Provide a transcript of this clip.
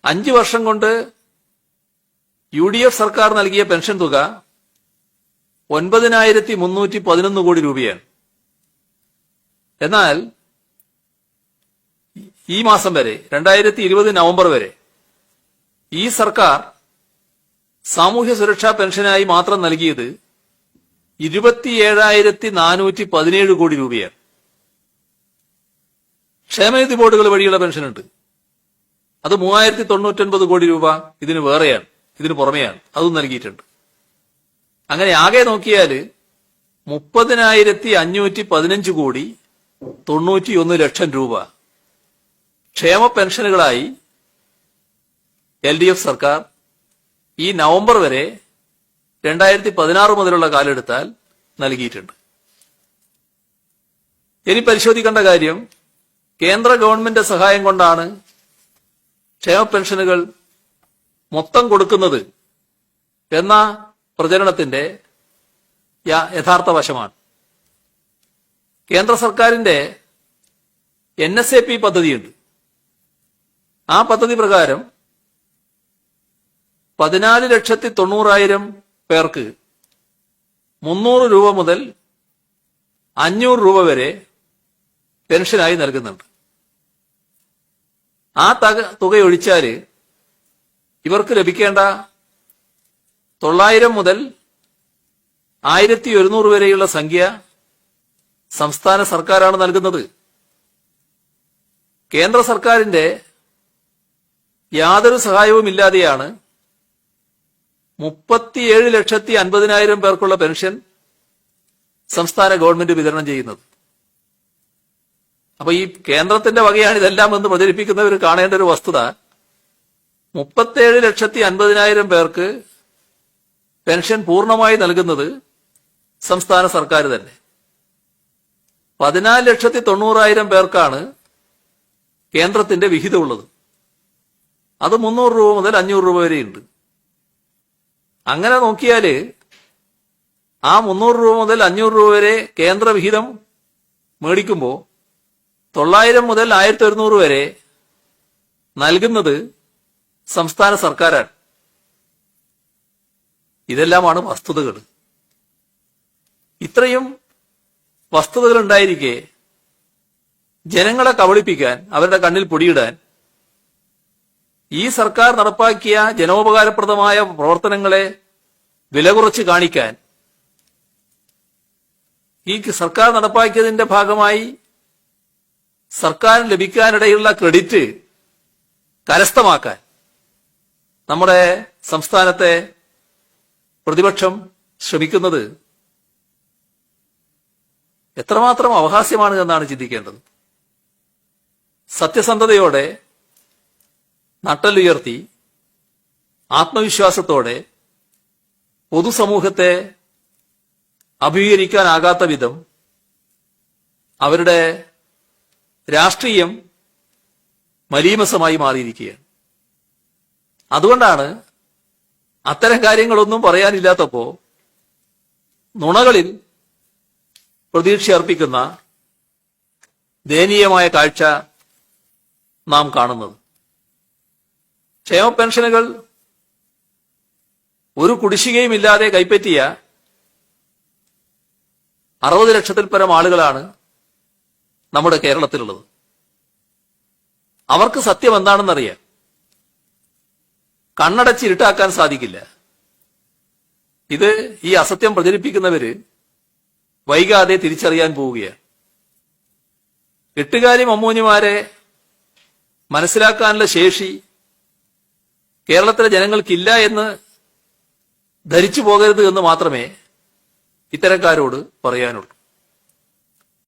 5 വർഷം കൊണ്ട് UDF സർക്കാർ നൽകിയ പെൻഷൻ തുക 9311 കോടി രൂപയാണ്. എന്നാൽ ഈ മാസം വരെ 2020 നവംബർ വരെ ഈ സർക്കാർ സാമൂഹ്യ സുരക്ഷാ പെൻഷനായി മാത്രം നൽകിയത് 27,417 കോടി രൂപയാണ്. ക്ഷേമനിധി ബോർഡുകൾ വഴിയുള്ള പെൻഷനുണ്ട്, അത് 3099 കോടി രൂപ ഇതിന് വേറെയാണ്, ഇതിന് പുറമെയാണ്, അതും നൽകിയിട്ടുണ്ട്. അങ്ങനെ ആകെ നോക്കിയാൽ 30,515 കോടി 91 ലക്ഷം രൂപ ക്ഷേമ പെൻഷനുകളായി LDF സർക്കാർ ഈ നവംബർ വരെ 2016 മുതലുള്ള കാലെടുത്താൽ നൽകിയിട്ടുണ്ട്. ഇനി പരിശോധിക്കേണ്ട കാര്യം, കേന്ദ്ര ഗവൺമെന്റ് സഹായം കൊണ്ടാണ് ക്ഷേമ പെൻഷനുകൾ മൊത്തം കൊടുക്കുന്നത് എന്ന പ്രചരണത്തിന്റെ യഥാർത്ഥ വശമാണ്. കേന്ദ്ര സർക്കാരിന്റെ NSAP പദ്ധതിയുണ്ട്. ആ പദ്ധതി പ്രകാരം 14,90,000 പേർക്ക് 300 രൂപ മുതൽ 500 രൂപ വരെ പെൻഷനായി നൽകുന്നുണ്ട്. ആ തുക ഒഴിച്ചാൽ ഇവർക്ക് ലഭിക്കേണ്ട 900 മുതൽ 1100 വരെയുള്ള സംഖ്യ സംസ്ഥാന സർക്കാരാണ് നൽകുന്നത്. കേന്ദ്ര സർക്കാരിന്റെ യാതൊരു സഹായവുമില്ലാതെയാണ് 37,50,000 പേർക്കുള്ള പെൻഷൻ സംസ്ഥാന ഗവൺമെന്റ് വിതരണം ചെയ്യുന്നത്. അപ്പൊ ഈ കേന്ദ്രത്തിന്റെ വകയാണ് ഇതെല്ലാം എന്ന് പ്രചരിപ്പിക്കുന്നവർ കാണേണ്ട ഒരു വസ്തുത, 37,50,000 പേർക്ക് പെൻഷൻ പൂർണ്ണമായി നൽകുന്നത് സംസ്ഥാന സർക്കാർ തന്നെ. 14,90,000 പേർക്കാണ് കേന്ദ്രത്തിന്റെ വിഹിതമുള്ളത്. അത് 300 രൂപ മുതൽ 500 രൂപ വരെയുണ്ട്. അങ്ങനെ നോക്കിയാല് ആ 300 രൂപ മുതൽ 500 രൂപ വരെ കേന്ദ്ര വിഹിതം മേടിക്കുമ്പോൾ 900 മുതൽ 1100 വരെ നൽകുന്നത് സംസ്ഥാന സർക്കാരാണ്. ഇതെല്ലാമാണ് വസ്തുതകൾ. ഇത്രയും വസ്തുതകൾ ഉണ്ടായിരിക്കെ ജനങ്ങളെ കബളിപ്പിക്കാൻ, അവരുടെ കണ്ണിൽ പൊടിയിടാൻ ഈ സർക്കാർ നടപ്പാക്കിയ ജനോപകാരപ്രദമായ പ്രവർത്തനങ്ങളെ വില കുറച്ച് കാണിക്കാൻ, ഈ സർക്കാർ നടപ്പാക്കിയതിന്റെ ഭാഗമായി സർക്കാരിന് ലഭിക്കാനിടയുള്ള ക്രെഡിറ്റ് കരസ്ഥമാക്കാൻ നമ്മുടെ സംസ്ഥാനത്തെ പ്രതിപക്ഷം ശ്രമിക്കുന്നത് എത്രമാത്രം അപഹാസ്യമാണ് എന്നാണ് ചിന്തിക്കേണ്ടത്. സത്യസന്ധതയോടെ, നട്ടലുയർത്തി, ആത്മവിശ്വാസത്തോടെ പൊതുസമൂഹത്തെ അഭിമുഖീകരിക്കാനാകാത്ത വിധം അവരുടെ രാഷ്ട്രീയം മലീമസമായി മാറിയിരിക്കുകയാണ്. അതുകൊണ്ടാണ് അത്തരം കാര്യങ്ങളൊന്നും പറയാനില്ലാത്തപ്പോ നുണകളിൽ പ്രതീക്ഷ അർപ്പിക്കുന്ന ദയനീയമായ കാഴ്ച നാം കാണുന്നത്. ക്ഷേമ പെൻഷനുകൾ ഒരു കുടിശ്ശികയുമില്ലാതെ കൈപ്പറ്റിയ 60 ലക്ഷത്തിൽ പരം ആളുകളാണ് നമ്മുടെ കേരളത്തിലുള്ളത്. അവർക്ക് സത്യം എന്താണെന്നറിയാം. കണ്ണടച്ച് ഇരുട്ടാക്കാൻ സാധിക്കില്ല. ഇത് ഈ അസത്യം പ്രചരിപ്പിക്കുന്നവര് വൈകാതെ തിരിച്ചറിയാൻ പോവുകയാണ്. എട്ടുകാലി മമ്മൂഞ്ഞുമാരെ മനസ്സിലാക്കാനുള്ള ശേഷി കേരളത്തിലെ ജനങ്ങൾക്കില്ല എന്ന് ധരിച്ചു പോകരുത് എന്ന് മാത്രമേ ഇത്തരക്കാരോട് പറയാനുള്ളൂ.